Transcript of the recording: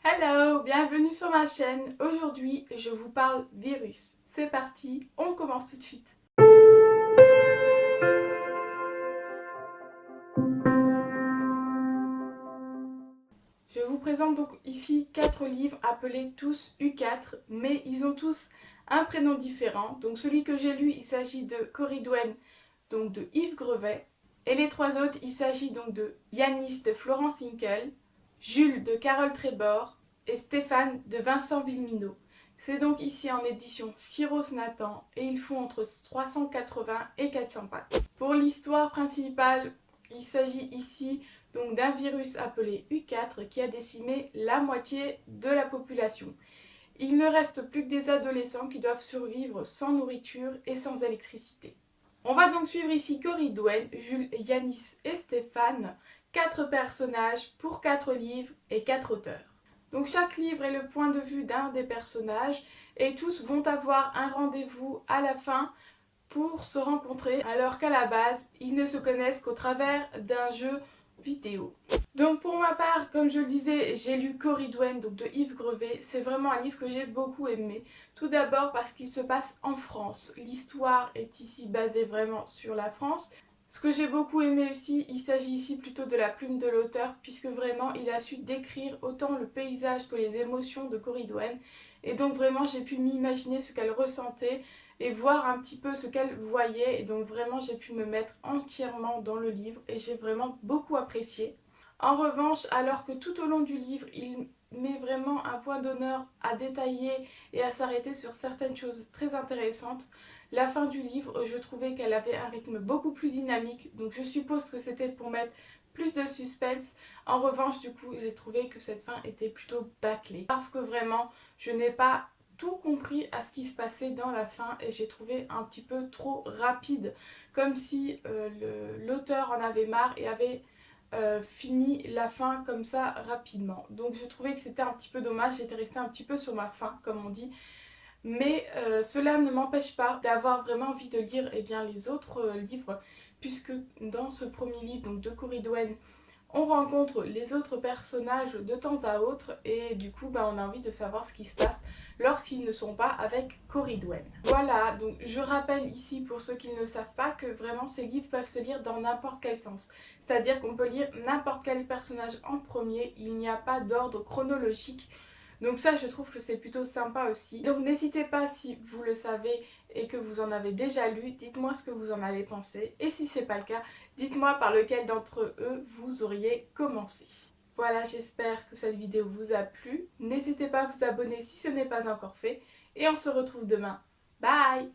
Hello, bienvenue sur ma chaîne. Aujourd'hui, je vous parle virus. C'est parti, on commence tout de suite. Je vous présente donc ici 4 livres appelés tous U4, mais ils ont tous un prénom différent. Donc celui que j'ai lu, il s'agit de Corridwen, donc de Yves Grevet. Et les 3 autres, il s'agit donc de Yanis de Florence Hinkel, Jules de Carole Trébor et Stéphane de Vincent Villemino. C'est donc ici en édition Syros Nathan et ils font entre 380 et 400 pages. Pour l'histoire principale, il s'agit ici donc d'un virus appelé U4 qui a décimé la moitié de la population. Il ne reste plus que des adolescents qui doivent survivre sans nourriture et sans électricité. On va donc suivre ici Corridwen, Jules, Yanis et Stéphane, 4 personnages pour 4 livres et 4 auteurs. Donc chaque livre est le point de vue d'un des personnages et tous vont avoir un rendez-vous à la fin pour se rencontrer alors qu'à la base, ils ne se connaissent qu'au travers d'un jeu vidéo. Donc pour ma part, comme je le disais, j'ai lu Corridwen donc de Yves Grevet. C'est vraiment un livre que j'ai beaucoup aimé. Tout d'abord parce qu'il se passe en France. L'histoire est ici basée vraiment sur la France. Ce que j'ai beaucoup aimé aussi, il s'agit ici plutôt de la plume de l'auteur puisque vraiment il a su décrire autant le paysage que les émotions de Corridwen. Et donc vraiment j'ai pu m'imaginer ce qu'elle ressentait et voir un petit peu ce qu'elle voyait. Et donc vraiment j'ai pu me mettre entièrement dans le livre et j'ai vraiment beaucoup apprécié. En revanche, alors que tout au long du livre, il met vraiment un point d'honneur à détailler et à s'arrêter sur certaines choses très intéressantes, la fin du livre, je trouvais qu'elle avait un rythme beaucoup plus dynamique, donc je suppose que c'était pour mettre plus de suspense. En revanche, du coup, j'ai trouvé que cette fin était plutôt bâclée, parce que vraiment, je n'ai pas tout compris à ce qui se passait dans la fin et j'ai trouvé un petit peu trop rapide, comme si l'auteur en avait marre et avait fini la fin comme ça rapidement. Donc je trouvais que c'était un petit peu dommage, j'étais restée un petit peu sur ma faim comme on dit. Mais cela ne m'empêche pas d'avoir vraiment envie de lire les autres livres, puisque dans ce premier livre donc de Corridwen, on rencontre les autres personnages de temps à autre et du coup on a envie de savoir ce qui se passe lorsqu'ils ne sont pas avec Corridwen. Voilà, donc je rappelle ici pour ceux qui ne le savent pas que vraiment ces livres peuvent se lire dans n'importe quel sens. C'est-à-dire qu'on peut lire n'importe quel personnage en premier, il n'y a pas d'ordre chronologique. Donc ça je trouve que c'est plutôt sympa aussi. Donc n'hésitez pas si vous le savez et que vous en avez déjà lu, dites-moi ce que vous en avez pensé. Et si c'est pas le cas, dites-moi par lequel d'entre eux vous auriez commencé. Voilà, j'espère que cette vidéo vous a plu. N'hésitez pas à vous abonner si ce n'est pas encore fait. Et on se retrouve demain. Bye!